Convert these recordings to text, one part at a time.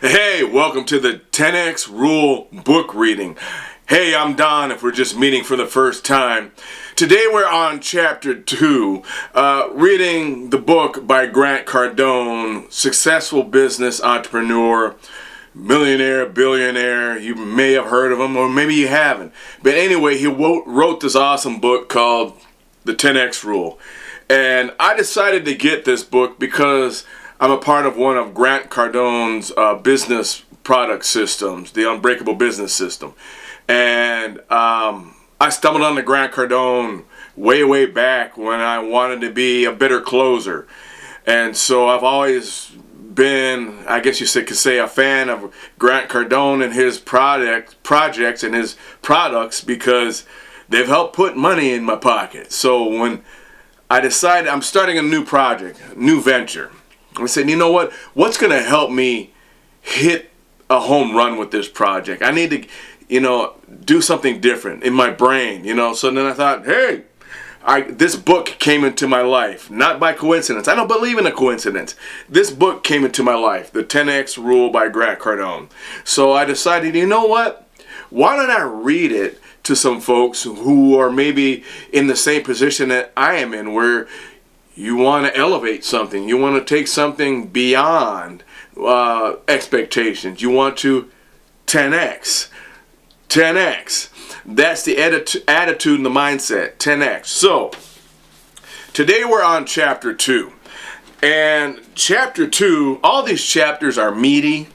Hey, welcome to the 10x rule book reading. Hey, I'm Don if we're just meeting for the first time. Today we're on chapter 2, reading the book by Grant Cardone, successful business entrepreneur, millionaire, billionaire. You may have heard of him or maybe you haven't. But anyway, he wrote this awesome book called The 10x Rule. And I decided to get this book because I'm a part of one of Grant Cardone's business product systems, the Unbreakable Business System. And I stumbled on the Grant Cardone way back when I wanted to be a better closer. And so I've always been, I guess you could say, a fan of Grant Cardone and his projects and his products because they've helped put money in my pocket. So when I decided I'm starting a new project, a new venture, I said, you know what? What's going to help me hit a home run with this project? I need to, do something different in my brain, So then I thought, hey, this book came into my life, not by coincidence. I don't believe in a coincidence. This book came into my life, The 10x Rule by Grant Cardone. So I decided, you know what? Why don't I read it to some folks who are maybe in the same position that I am in, where you want to elevate something. You want to take something beyond expectations. You want to 10x. 10x. That's the attitude and the mindset. 10x. So, today we're on chapter 2. And chapter 2, all these chapters are meaty,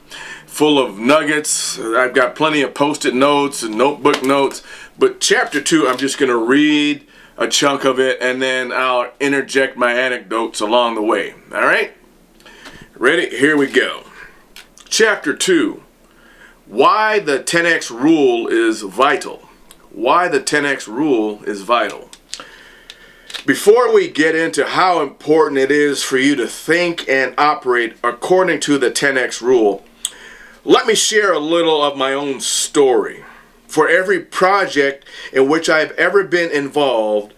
full of nuggets. I've got plenty of post-it notes and notebook notes. But chapter 2, I'm just going to read a chunk of it, and then I'll interject my anecdotes along the way. All right? Ready? Here we go. Chapter 2. Why the 10x rule is vital. Why the 10x rule is vital. Before we get into how important it is for you to think and operate according to the 10x rule, let me share a little of my own story. For every project in which I've ever been involved,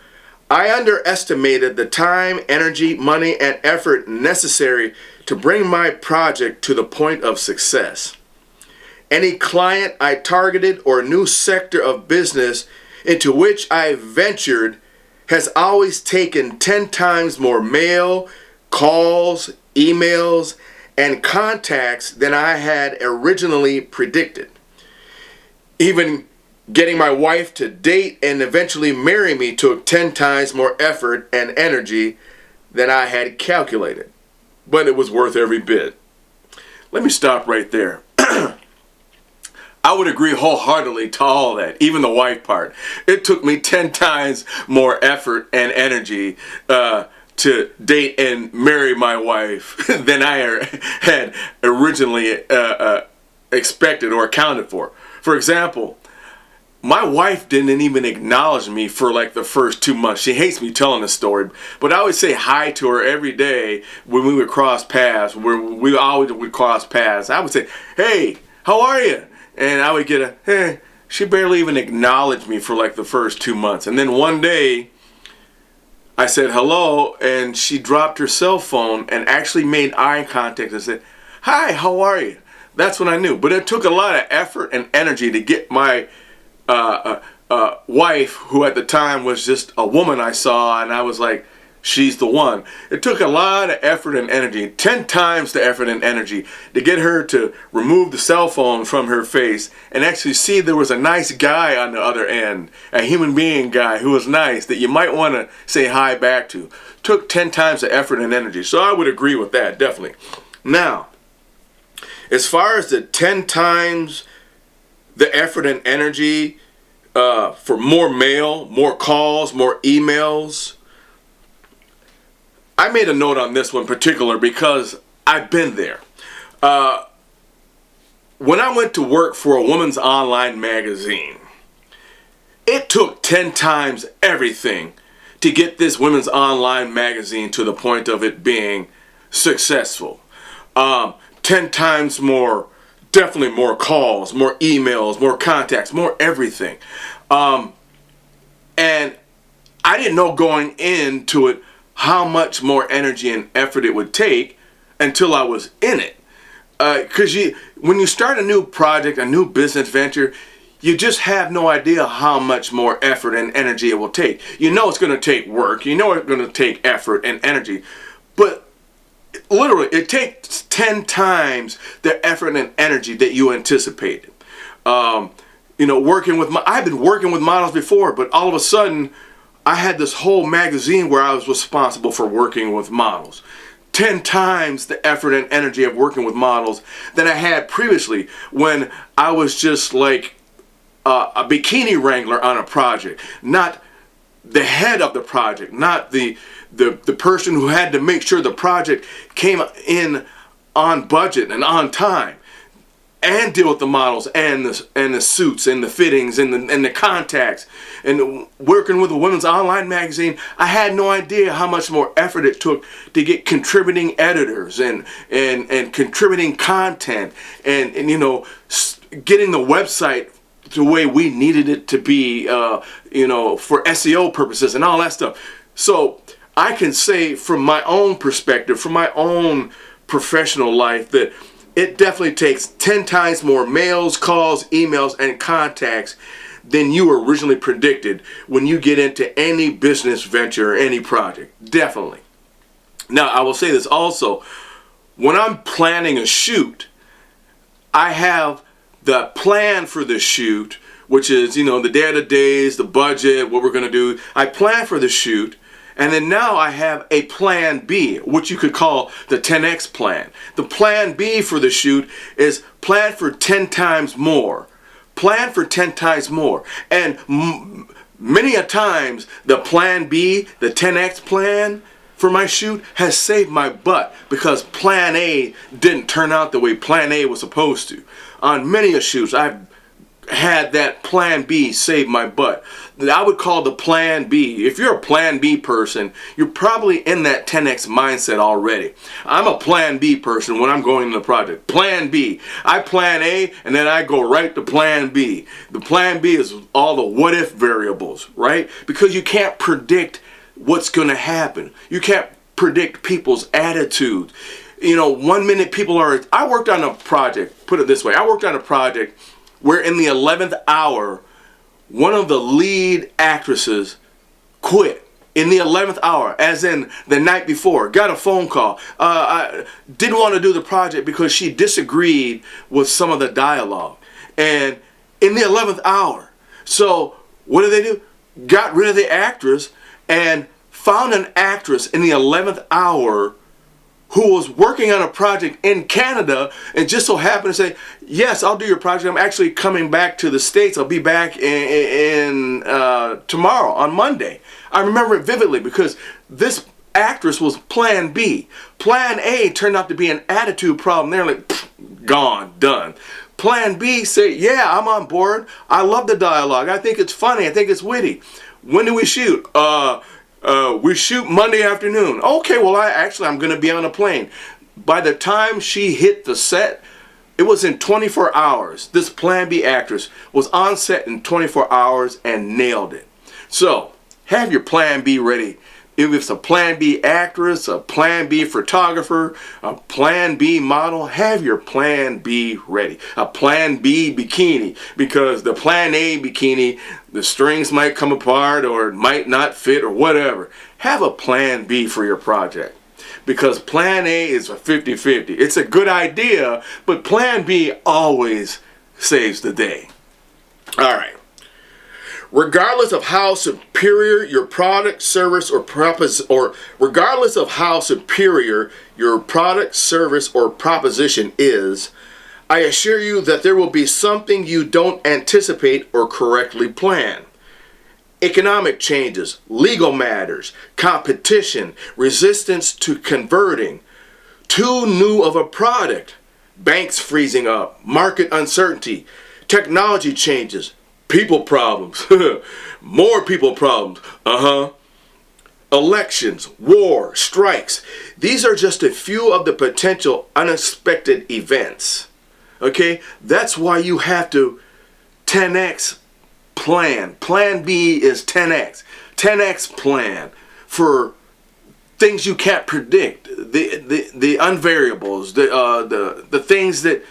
I underestimated the time, energy, money, and effort necessary to bring my project to the point of success. Any client I targeted or new sector of business into which I ventured has always taken 10 times more mail, calls, emails, and contacts than I had originally predicted. Even getting my wife to date and eventually marry me took 10 times more effort and energy than I had calculated. But it was worth every bit. Let me stop right there. I would agree wholeheartedly to all that, even the wife part. It took me 10 times more effort and energy to date and marry my wife than I had originally expected or accounted for. For example, my wife didn't even acknowledge me for like the first 2 months. She hates me telling this story, but I would say hi to her every day when we would cross paths. We always would cross paths. I would say, hey, how are you? And I would get a, hey. She barely even acknowledged me for like the first 2 months. And then one day, I said hello, and she dropped her cell phone and actually made eye contact and said, hi, how are you? That's when I knew. But it took a lot of effort and energy to get my wife, who at the time was just a woman I saw, and I was like, she's the one. It took a lot of effort and energy, 10 times the effort and energy, to get her to remove the cell phone from her face and actually see there was a nice guy on the other end, a human being guy who was nice that you might want to say hi back to. Took 10 times the effort and energy. So I would agree with that, definitely. Now, as far as the 10 times the effort and energy for more mail, more calls, more emails, I made a note on this one in particular because I've been there. When I went to work for a woman's online magazine, it took 10 times everything to get this women's online magazine to the point of it being successful. 10 times more, definitely more calls, more emails, more contacts, more everything. And I didn't know going into it how much more energy and effort it would take until I was in it. Because when you start a new project, a new business venture, you just have no idea how much more effort and energy it will take. You know it's going to take work. You know it's going to take effort and energy. But literally, it takes 10 times the effort and energy that you anticipated. You know, I've been working with models before, but all of a sudden, I had this whole magazine where I was responsible for working with models. 10 times the effort and energy of working with models than I had previously when I was just like a bikini wrangler on a project, not the head of the project, not the person who had to make sure the project came in on budget and on time, and deal with the models and the suits and the fittings and the contacts. And working with a women's online magazine, I had no idea how much more effort it took to get contributing editors and contributing content and you know, getting the website the way we needed it to be, you know, for SEO purposes and all that stuff. So I can say from my own perspective, from my own professional life, that it definitely takes 10 times more mails, calls, emails, and contacts than you originally predicted when you get into any business venture or any project. Definitely. Now, I will say this also. When I'm planning a shoot, I have the plan for the shoot, which is, you know, the day of the days, the budget, what we're going to do. I plan for the shoot. And then now I have a plan B, which you could call the 10x plan. The plan B for the shoot is plan for 10 times more. Plan for 10 times more. And many a times the plan B, the 10x plan for my shoot has saved my butt because plan A didn't turn out the way plan A was supposed to. On many a shoots, I've had that plan B save my butt. I would call the plan B. If you're a plan B person, you're probably in that 10x mindset already. I'm a plan B person when I'm going into the project. Plan B. I plan A and then I go right to plan B. The plan B is all the what if variables, right? Because you can't predict what's going to happen. You can't predict people's attitudes. You know, 1 minute people are... I worked on a project, put it this way. I worked on a project where in the 11th hour, one of the lead actresses quit. In the 11th hour, as in the night before, got a phone call. I didn't want to do the project because she disagreed with some of the dialogue. And in the 11th hour. So what did they do? Got rid of the actress and found an actress in the 11th hour who was working on a project in Canada and just so happened to say, yes, I'll do your project. I'm actually coming back to the States. I'll be back in tomorrow on Monday. I remember it vividly because this actress was plan B. Plan A turned out to be an attitude problem. They're like, gone, done. Plan B said, yeah, I'm on board. I love the dialogue. I think it's funny. I think it's witty. When do we shoot? We shoot Monday afternoon. Okay, well, I'm going to be on a plane. By the time she hit the set, it was in 24 hours. This Plan B actress was on set in 24 hours and nailed it. So, have your Plan B ready. If it's a Plan B actress, a Plan B photographer, a Plan B model, have your Plan B ready. A Plan B bikini, because the Plan A bikini, the strings might come apart or it might not fit or whatever. Have a Plan B for your project, because Plan A is a 50-50. It's a good idea, but Plan B always saves the day. All right. Regardless of how superior your product, service, or regardless of how superior your product, service, or proposition is, I assure you that there will be something you don't anticipate or correctly plan. Economic changes, legal matters, competition, resistance to converting, too new of a product, banks freezing up, market uncertainty, technology changes, people problems, more people problems, elections, war, strikes. These are just a few of the potential unexpected events. Okay, that's why you have to 10x plan. Plan B is 10x. 10x plan for things you can't predict, the unvariables, the things that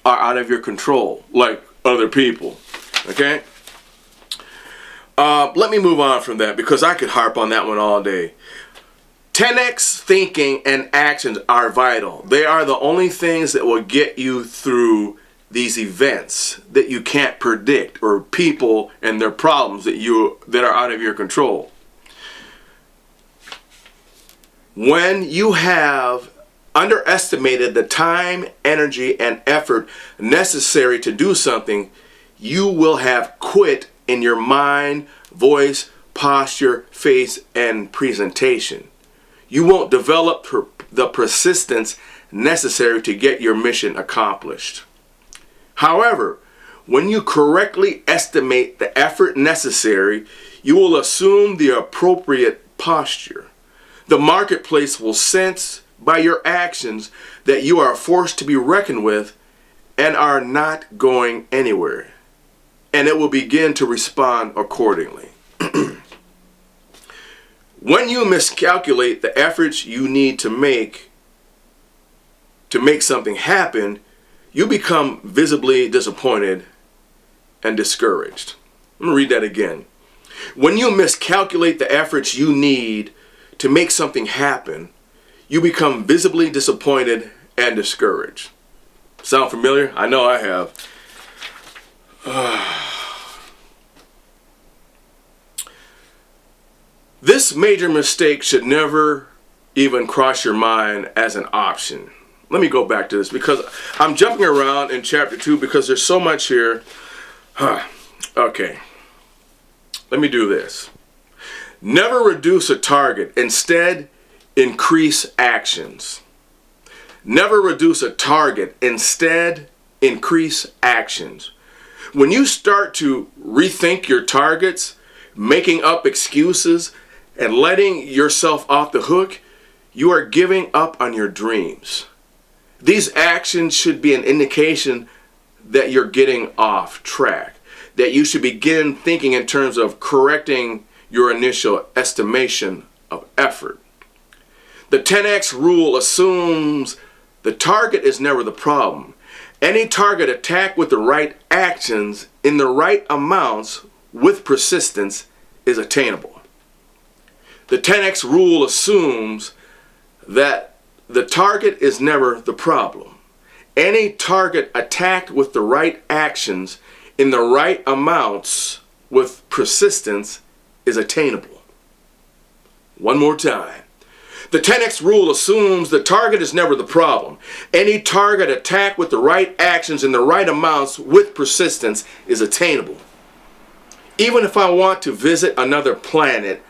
are out of your control, like other people. Okay? Let me move on from that because I could harp on that one all day. 10x thinking and actions are vital. They are the only things that will get you through these events that you can't predict, or people and their problems that are out of your control. When you have underestimated the time, energy, and effort necessary to do something, you will have quit in your mind, voice, posture, face, and presentation. You won't develop the persistence necessary to get your mission accomplished. However, when you correctly estimate the effort necessary, you will assume the appropriate posture. The marketplace will sense by your actions that you are forced to be reckoned with and are not going anywhere, and it will begin to respond accordingly. When you miscalculate the efforts you need to make something happen, you become visibly disappointed and discouraged. I'm going to read that again. When you miscalculate the efforts you need to make something happen, you become visibly disappointed and discouraged. Sound familiar? I know I have. This major mistake should never even cross your mind as an option. Let me go back to this because I'm jumping around in chapter 2 because there's so much here. Okay. Let me do this. Never reduce a target. Instead, increase actions. Never reduce a target. Instead, increase actions. When you start to rethink your targets, making up excuses, and letting yourself off the hook, you are giving up on your dreams. These actions should be an indication that you're getting off track, that you should begin thinking in terms of correcting your initial estimation of effort. The 10x rule assumes the target is never the problem. Any target attacked with the right actions in the right amounts with persistence is attainable. The 10x rule assumes that the target is never the problem. Any target attacked with the right actions in the right amounts with persistence is attainable. One more time. The 10x rule assumes the target is never the problem. Any target attacked with the right actions in the right amounts with persistence is attainable. Even if I want to visit another planet,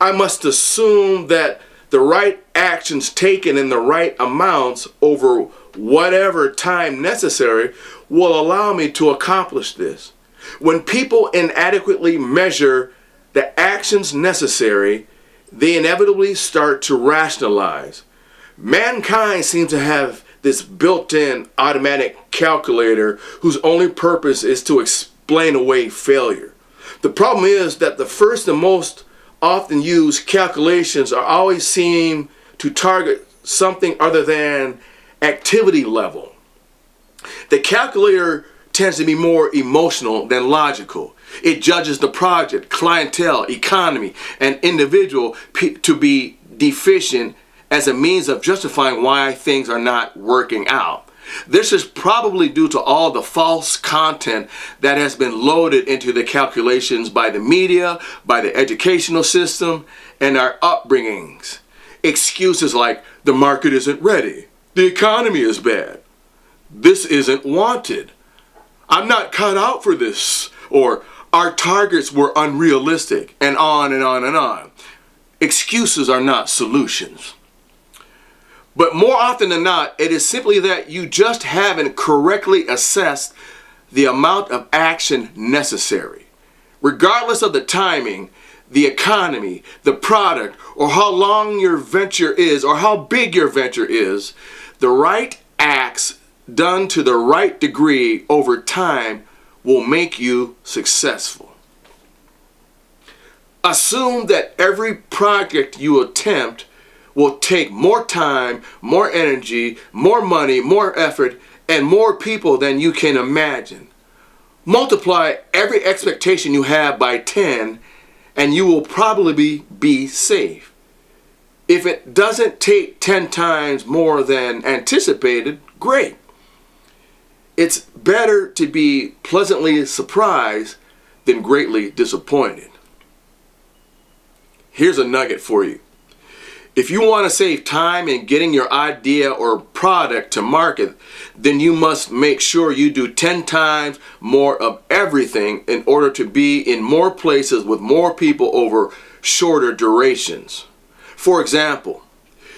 I must assume that the right actions taken in the right amounts over whatever time necessary will allow me to accomplish this. When people inadequately measure the actions necessary, they inevitably start to rationalize. Mankind seems to have this built-in automatic calculator whose only purpose is to explain away failure. The problem is that the first and most often used calculations are always seem to target something other than activity level. The calculator tends to be more emotional than logical. It judges the project, clientele, economy, and individual to be deficient as a means of justifying why things are not working out. This is probably due to all the false content that has been loaded into the calculations by the media, by the educational system, and our upbringings. Excuses like, the market isn't ready, the economy is bad, this isn't wanted, I'm not cut out for this, or our targets were unrealistic, and on and on and on. Excuses are not solutions. But more often than not, it is simply that you just haven't correctly assessed the amount of action necessary. Regardless of the timing, the economy, the product, or how long your venture is, or how big your venture is, the right acts done to the right degree over time will make you successful. Assume that every project you attempt will take more time, more energy, more money, more effort, and more people than you can imagine. Multiply every expectation you have by 10 and you will probably be safe. If it doesn't take 10 times more than anticipated, great. It's better to be pleasantly surprised than greatly disappointed. Here's a nugget for you. If you want to save time in getting your idea or product to market, then you must make sure you do 10 times more of everything in order to be in more places with more people over shorter durations. For example,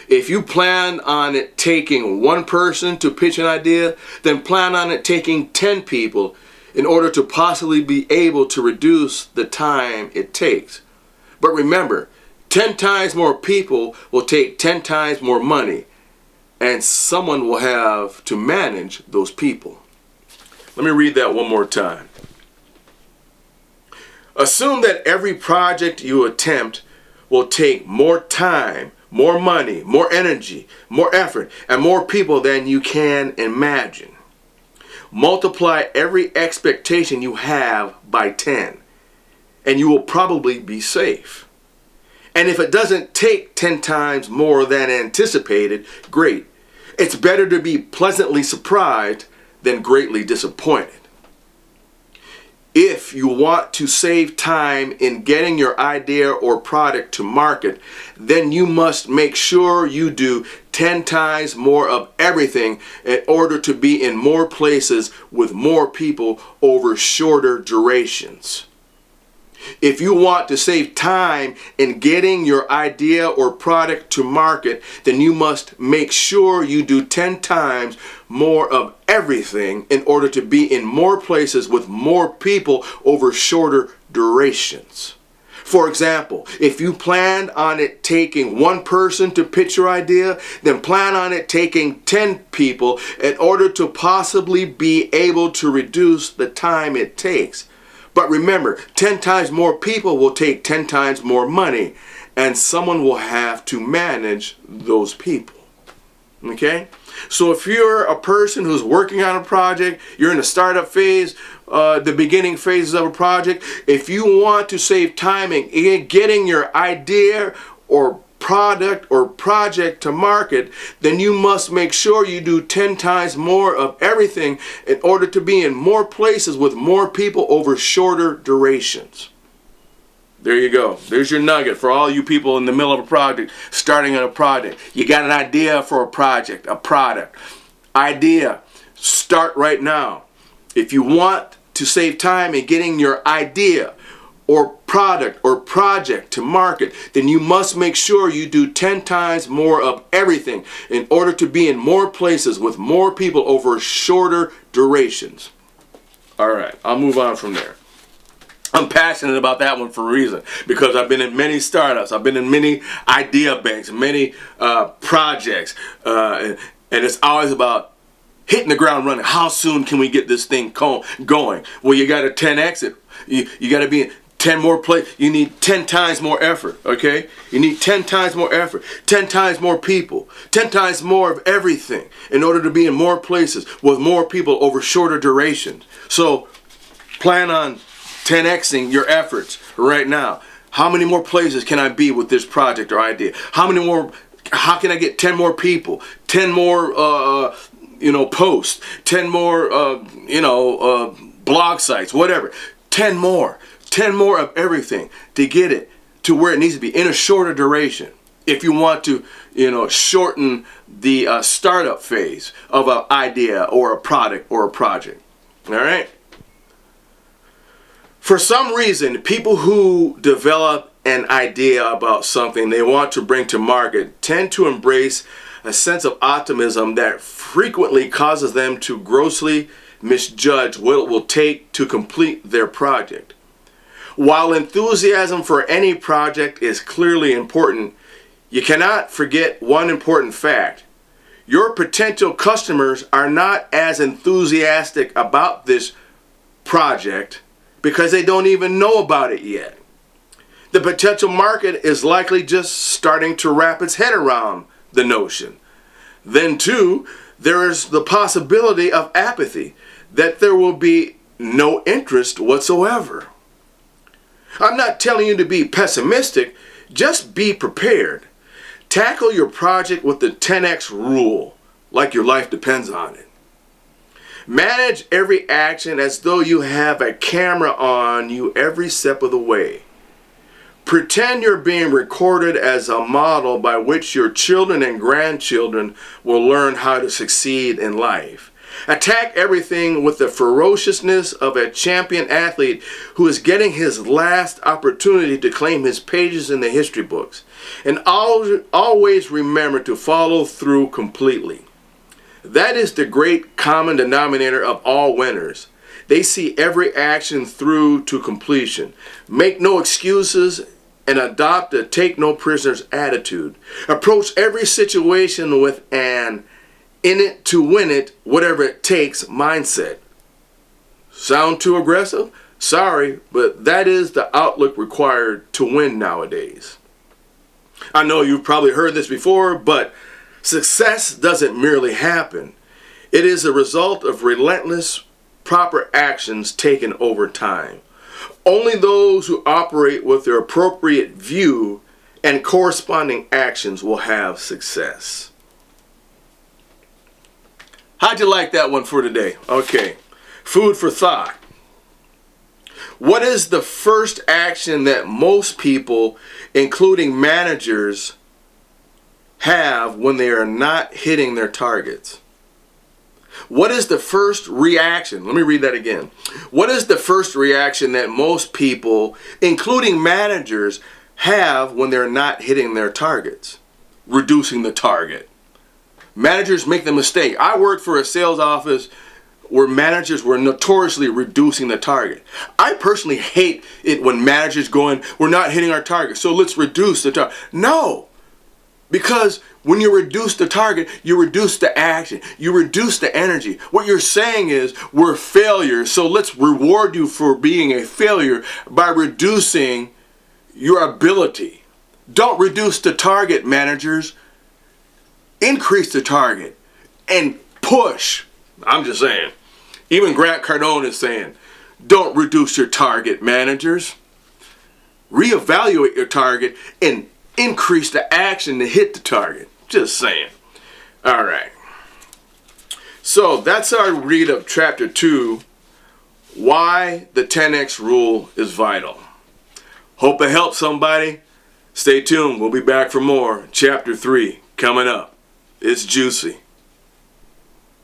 if you plan on it taking one person to pitch an idea, then plan on it taking 10 people in order to possibly be able to reduce the time it takes. But remember, 10 times more people will take 10 times more money, and someone will have to manage those people. Let me read that one more time. Assume that every project you attempt will take more time, more money, more energy, more effort, and more people than you can imagine. Multiply every expectation you have by 10, and you will probably be safe. And if it doesn't take 10 times more than anticipated, great. It's better to be pleasantly surprised than greatly disappointed. If you want to save time in getting your idea or product to market, then you must make sure you do 10 times more of everything in order to be in more places with more people over shorter durations. If you want to save time in getting your idea or product to market, then you must make sure you do 10 times more of everything in order to be in more places with more people over shorter durations. For example, if you planned on it taking one person to pitch your idea, then plan on it taking 10 people in order to possibly be able to reduce the time it takes. But remember, 10 times more people will take 10 times more money, and someone will have to manage those people. Okay? So if you're a person who's working on a project, you're in the startup phase, the beginning phases of a project, if you want to save time in getting your idea or product or project to market, then you must make sure you do 10 times more of everything in order to be in more places with more people over shorter durations. There you go. There's your nugget for all you people in the middle of a project, starting on a project. You got an idea for a project, a product. Idea. Start right now. If you want to save time in getting your idea or product or project to market, then you must make sure you do 10 times more of everything in order to be in more places with more people over shorter durations. All right, I'll move on from there. I'm passionate about that one for a reason, because I've been in many startups, I've been in many idea banks, many projects, and it's always about hitting the ground running. How soon can we get this thing going? Well, you got to 10x it. You got to be in 10 more places. You need 10 times more effort, okay? You need 10 times more effort, 10 times more people, 10 times more of everything in order to be in more places with more people over shorter durations. So plan on 10xing your efforts right now. How many more places can I be with this project or idea? How can I get 10 more people, 10 more posts, 10 more blog sites, whatever. 10 more of everything to get it to where it needs to be in a shorter duration. If you want to, shorten the startup phase of an idea or a product or a project. All right? For some reason, people who develop an idea about something they want to bring to market tend to embrace a sense of optimism that frequently causes them to grossly misjudge what it will take to complete their project. While enthusiasm for any project is clearly important, you cannot forget one important fact. Your potential customers are not as enthusiastic about this project because they don't even know about it yet. The potential market is likely just starting to wrap its head around the notion. Then too, there is the possibility of apathy, that there will be no interest whatsoever. I'm not telling you to be pessimistic, just be prepared. Tackle your project with the 10x rule, like your life depends on it. Manage every action as though you have a camera on you every step of the way. Pretend you're being recorded as a model by which your children and grandchildren will learn how to succeed in life. Attack everything with the ferociousness of a champion athlete who is getting his last opportunity to claim his pages in the history books. And always remember to follow through completely. That is the great common denominator of all winners. They see every action through to completion. Make no excuses and adopt a take no prisoners attitude. Approach every situation with an in it to win it, whatever it takes mindset. Sound too aggressive? Sorry, but that is the outlook required to win nowadays. I know you've probably heard this before, but success doesn't merely happen. It is a result of relentless, proper actions taken over time. Only those who operate with their appropriate view and corresponding actions will have success. How'd you like that one for today? Okay, food for thought. What is the first action that most people, including managers, have when they are not hitting their targets? What is the first reaction? Let me read that again. What is the first reaction that most people, including managers, have when they're not hitting their targets? Reducing the target. Managers make the mistake. I worked for a sales office where managers were notoriously reducing the target. I personally hate it when managers going, we're not hitting our target, so let's reduce the target. No, because when you reduce the target, you reduce the action, you reduce the energy. What you're saying is, we're failures, so let's reward you for being a failure by reducing your ability. Don't reduce the target, managers. Increase the target and push. I'm just saying. Even Grant Cardone is saying, don't reduce your target, managers. Reevaluate your target and increase the action to hit the target. Just saying. All right. So that's our read of chapter 2, why the 10x rule is vital. Hope it helps somebody. Stay tuned. We'll be back for more. Chapter 3 coming up. It's juicy.